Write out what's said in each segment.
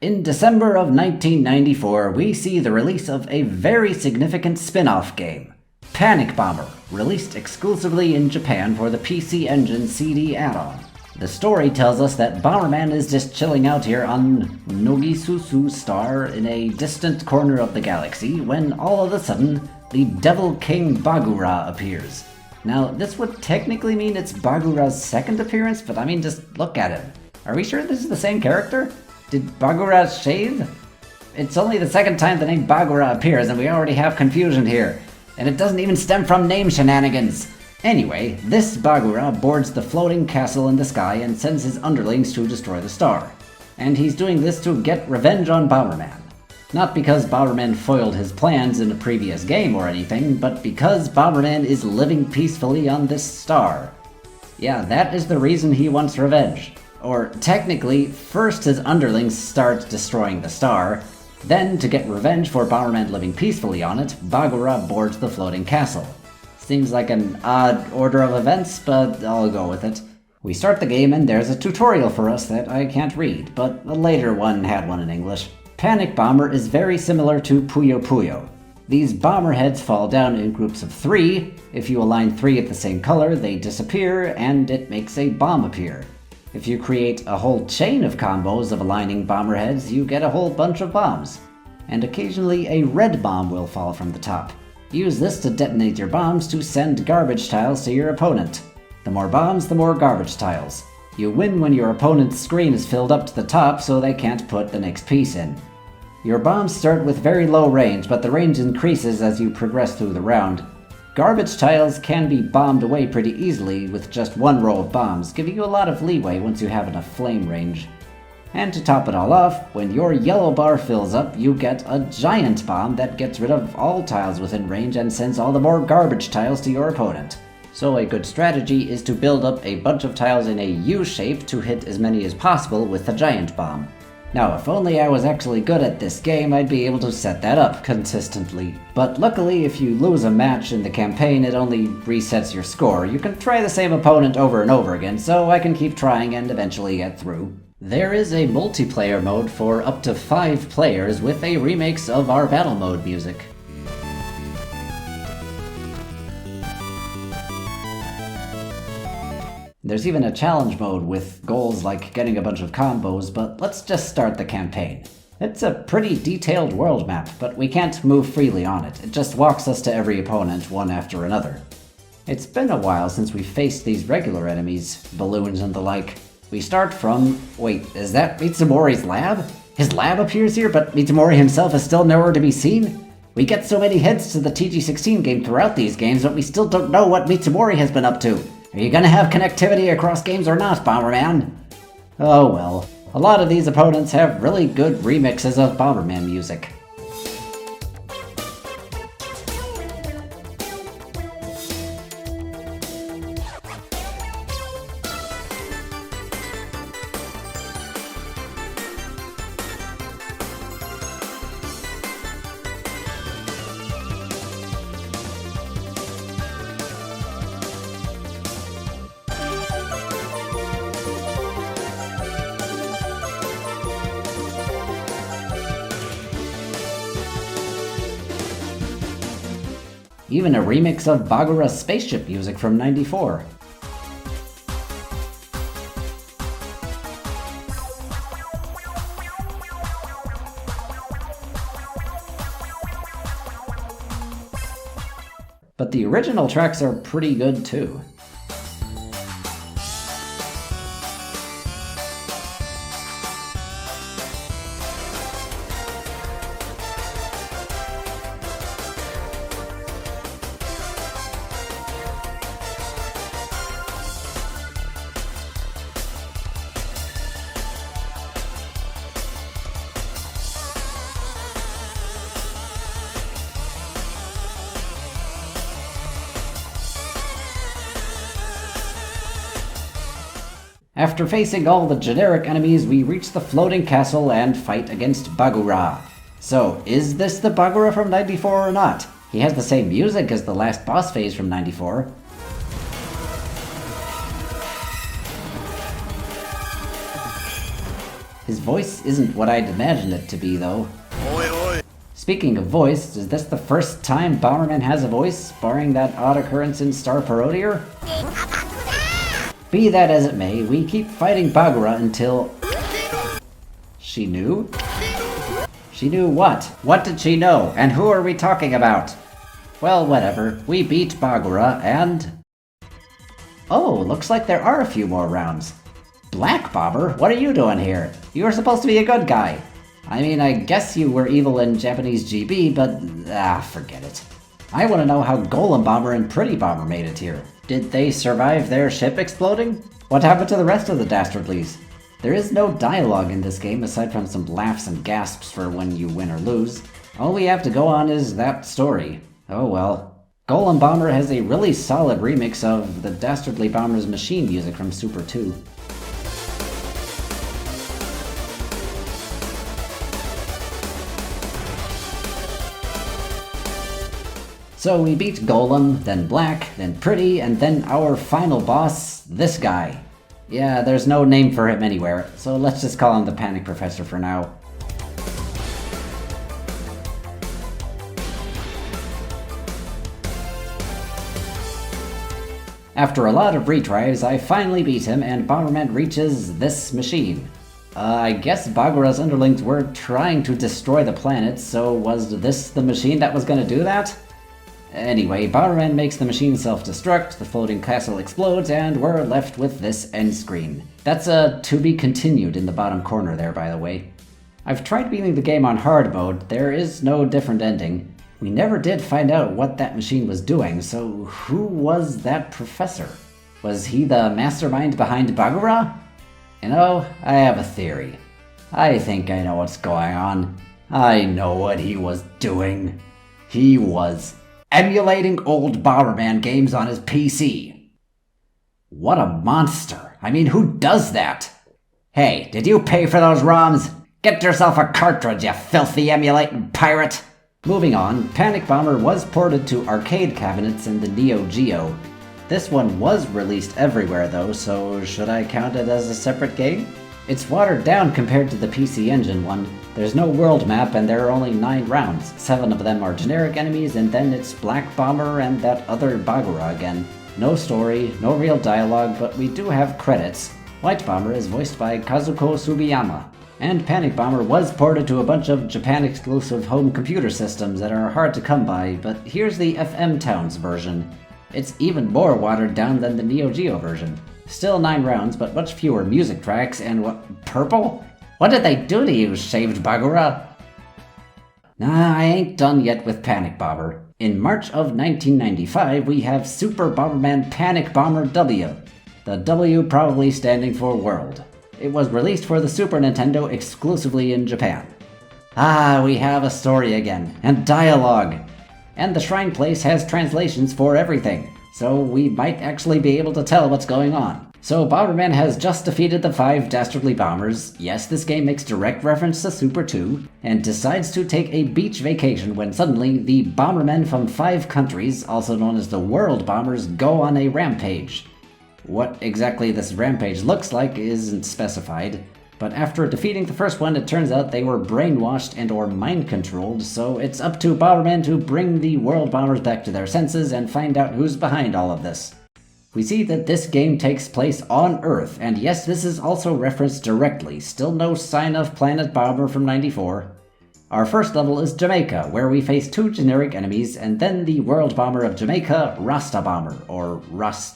In December of 1994, we see the release of a very significant spin-off game, Panic Bomber, released exclusively in Japan for the PC Engine CD add-on. The story tells us that Bomberman is just chilling out here on Nogisusu Star in a distant corner of the galaxy when all of a sudden, the Devil King Bagura appears. Now, this would technically mean it's Bagura's second appearance, but I mean, just look at him. Are we sure this is the same character? Did Bagura shave? It's only the second time the name Bagura appears and we already have confusion here. And it doesn't even stem from name shenanigans. Anyway, this Bagura boards the floating castle in the sky and sends his underlings to destroy the star. And he's doing this to get revenge on Bomberman. Not because Bomberman foiled his plans in a previous game or anything, but because Bomberman is living peacefully on this star. Yeah, that is the reason he wants revenge. Or technically, first his underlings start destroying the star, then to get revenge for Bomberman living peacefully on it, Bagura boards the floating castle. Seems like an odd order of events, but I'll go with it. We start the game and there's a tutorial for us that I can't read, but a later one had one in English. Panic Bomber is very similar to Puyo Puyo. These bomber heads fall down in groups of 3. If you align 3 of the same color, they disappear and it makes a bomb appear. If you create a whole chain of combos of aligning bomber heads, you get a whole bunch of bombs. And occasionally a red bomb will fall from the top. Use this to detonate your bombs to send garbage tiles to your opponent. The more bombs, the more garbage tiles. You win when your opponent's screen is filled up to the top so they can't put the next piece in. Your bombs start with very low range, but the range increases as you progress through the round. Garbage tiles can be bombed away pretty easily with just one row of bombs, giving you a lot of leeway once you have enough flame range. And to top it all off, when your yellow bar fills up, you get a giant bomb that gets rid of all tiles within range and sends all the more garbage tiles to your opponent. So a good strategy is to build up a bunch of tiles in a U shape to hit as many as possible with the giant bomb. Now, if only I was actually good at this game, I'd be able to set that up consistently. But luckily, if you lose a match in the campaign, it only resets your score. You can try the same opponent over and over again, so I can keep trying and eventually get through. There is a multiplayer mode for up to 5 players with a remix of our battle mode music. There's even a challenge mode with goals like getting a bunch of combos, but let's just start the campaign. It's a pretty detailed world map, but we can't move freely on it. It just walks us to every opponent one after another. It's been a while since we faced these regular enemies, balloons and the like. We start from... wait, is that Mitsumori's lab? His lab appears here, but Mitsumori himself is still nowhere to be seen? We get so many hints to the TG16 game throughout these games, but we still don't know what Mitsumori has been up to. Are you gonna have connectivity across games or not, Bomberman? Oh well, a lot of these opponents have really good remixes of Bomberman music. Even a remix of Bagura's spaceship music from '94. But the original tracks are pretty good too. After facing all the generic enemies, we reach the floating castle and fight against Bagura. So, is this the Bagura from '94 or not? He has the same music as the last boss phase from '94. His voice isn't what I'd imagined it to be, though. Oi, oi. Speaking of voice, is this the first time Bomberman has a voice, barring that odd occurrence in Star Parodier? Be that as it may, we keep fighting Bagura until... She knew? She knew what? What did she know? And who are we talking about? Well, whatever. We beat Bagura and... Oh, looks like there are a few more rounds. Black Bomber, what are you doing here? You were supposed to be a good guy. I mean, I guess you were evil in Japanese GB, but... forget it. I want to know how Golem Bomber and Pretty Bomber made it here. Did they survive their ship exploding? What happened to the rest of the Dastardlies? There is no dialogue in this game aside from some laughs and gasps for when you win or lose. All we have to go on is that story. Oh well. Golem Bomber has a really solid remix of the Dastardly Bomber's machine music from Super 2. So we beat Golem, then Black, then Pretty, and then our final boss, this guy. Yeah, there's no name for him anywhere, so let's just call him the Panic Professor for now. After a lot of retries, I finally beat him and Bomberman reaches this machine. I guess Bagura's underlings were trying to destroy the planet, so was this the machine that was gonna do that? Anyway, Bomberman makes the machine self-destruct, the floating castle explodes, and we're left with this end screen. That's a to be continued in the bottom corner there, by the way. I've tried beating the game on hard mode, there is no different ending. We never did find out what that machine was doing, so who was that professor? Was he the mastermind behind Bagura? You know, I have a theory. I think I know what's going on. I know what he was doing. He was emulating old Bomberman games on his PC. What a monster. I mean, who does that? Hey, did you pay for those ROMs? Get yourself a cartridge, you filthy emulating pirate! Moving on, Panic Bomber was ported to arcade cabinets in the Neo Geo. This one was released everywhere though, so should I count it as a separate game? It's watered down compared to the PC Engine one. There's no world map and there are only 9 rounds. 7 of them are generic enemies and then it's Black Bomber and that other Bagura again. No story, no real dialogue, but we do have credits. White Bomber is voiced by Kazuko Sugiyama. And Panic Bomber was ported to a bunch of Japan-exclusive home computer systems that are hard to come by, but here's the FM Towns version. It's even more watered down than the Neo Geo version. Still 9 rounds, but much fewer music tracks and what? Purple? What did they do to you, shaved Bagura? Nah, I ain't done yet with Panic Bomber. In March of 1995, we have Super Bomberman Panic Bomber W. The W probably standing for World. It was released for the Super Nintendo exclusively in Japan. Ah, we have a story again, and dialogue. And the Shrine Place has translations for everything, so we might actually be able to tell what's going on. So Bomberman has just defeated the 5 Dastardly Bombers, yes, this game makes direct reference to Super 2, and decides to take a beach vacation when suddenly the Bombermen from 5 countries, also known as the World Bombers, go on a rampage. What exactly this rampage looks like isn't specified, but after defeating the first one, it turns out they were brainwashed and or mind-controlled, so it's up to Bomberman to bring the World Bombers back to their senses and find out who's behind all of this. We see that this game takes place on Earth, and yes, this is also referenced directly, still no sign of Planet Bomber from '94. Our first level is Jamaica, where we face 2 generic enemies, and then the World Bomber of Jamaica, Rasta Bomber, or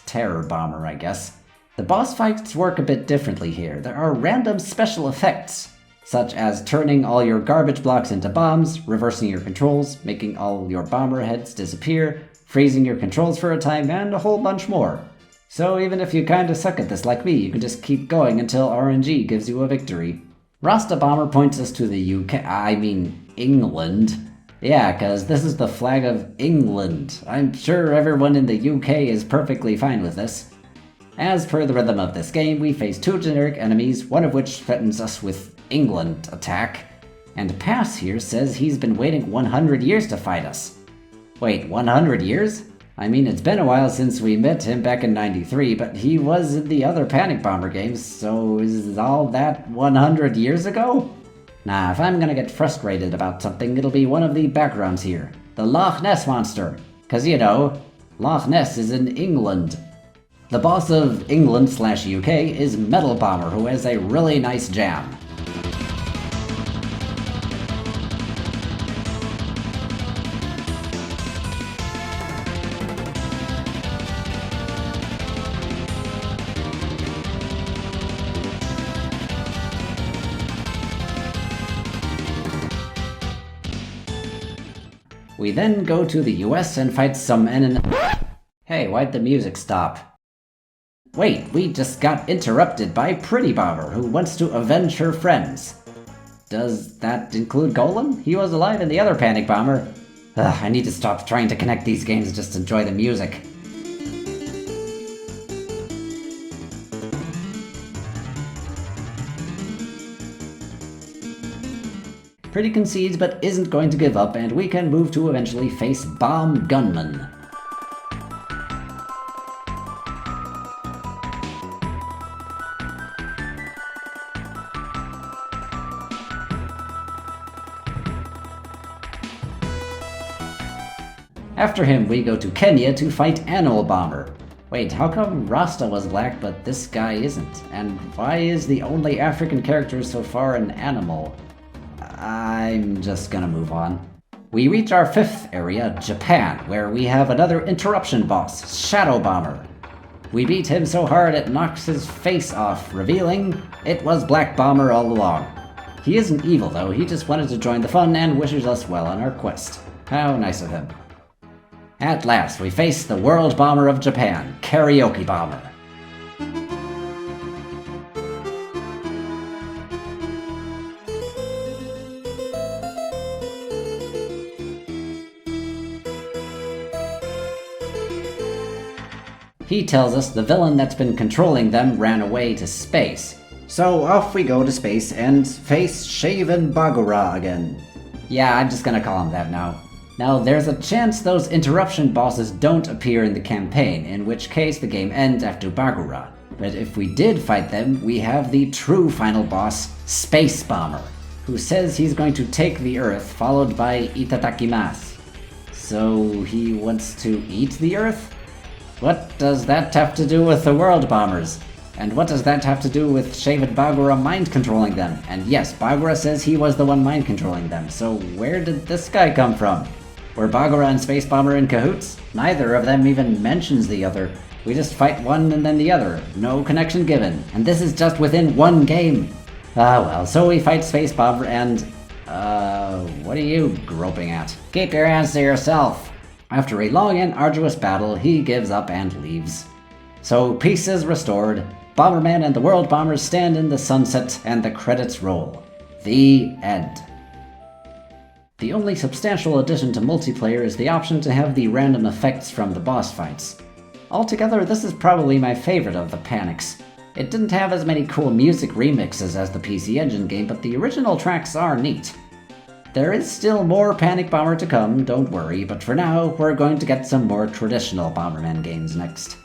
Terror Bomber, I guess. The boss fights work a bit differently here. There are random special effects, such as turning all your garbage blocks into bombs, reversing your controls, making all your bomber heads disappear, freezing your controls for a time, and a whole bunch more. So even if you kinda suck at this like me, you can just keep going until RNG gives you a victory. Rasta Bomber points us to the England. Yeah, cause this is the flag of England. I'm sure everyone in the UK is perfectly fine with this. As per the rhythm of this game, we face 2 generic enemies, one of which threatens us with England attack. And Pass here says he's been waiting 100 years to fight us. Wait, 100 years? I mean, it's been a while since we met him back in '93, but he was in the other Panic Bomber games, so is all that 100 years ago? Nah, if I'm gonna get frustrated about something, it'll be one of the backgrounds here. The Loch Ness monster. 'Cause you know, Loch Ness is in England. The boss of England/UK is Metal Bomber, who has a really nice jam. We then go to the US and fight some Hey, why'd the music stop? Wait, we just got interrupted by Pretty Bomber, who wants to avenge her friends. Does that include Golem? He was alive in the other Panic Bomber. Ugh, I need to stop trying to connect these games and just enjoy the music. Pretty concedes but isn't going to give up, and we can move to eventually face Bomb Gunman. After him, we go to Kenya to fight Animal Bomber. Wait, how come Rasta was black but this guy isn't? And why is the only African character so far an animal? I'm just gonna move on. We reach our fifth area, Japan, where we have another interruption boss, Shadow Bomber. We beat him so hard it knocks his face off, revealing it was Black Bomber all along. He isn't evil though, he just wanted to join the fun and wishes us well on our quest. How nice of him. At last, we face the World Bomber of Japan, Karaoke Bomber. He tells us the villain that's been controlling them ran away to space. So off we go to space and face Shaven Bagura again. Yeah, I'm just gonna call him that now. Now, there's a chance those interruption bosses don't appear in the campaign, in which case the game ends after Bagura. But if we did fight them, we have the true final boss, Space Bomber, who says he's going to take the Earth, followed by Itadakimasu. So he wants to eat the Earth? What does that have to do with the World Bombers? And what does that have to do with Shaven Bagura mind-controlling them? And yes, Bagura says he was the one mind-controlling them, so where did this guy come from? Were Bagura and Space Bomber in cahoots? Neither of them even mentions the other. We just fight one and then the other. No connection given. And this is just within one game. Ah well, so we fight Space Bomber and... what are you groping at? Keep your hands to yourself! After a long and arduous battle, he gives up and leaves. So peace is restored, Bomberman and the World Bombers stand in the sunset, and the credits roll. The end. The only substantial addition to multiplayer is the option to have the random effects from the boss fights. Altogether, this is probably my favorite of the Panics. It didn't have as many cool music remixes as the PC Engine game, but the original tracks are neat. There is still more Panic Bomber to come, don't worry, but for now, we're going to get some more traditional Bomberman games next.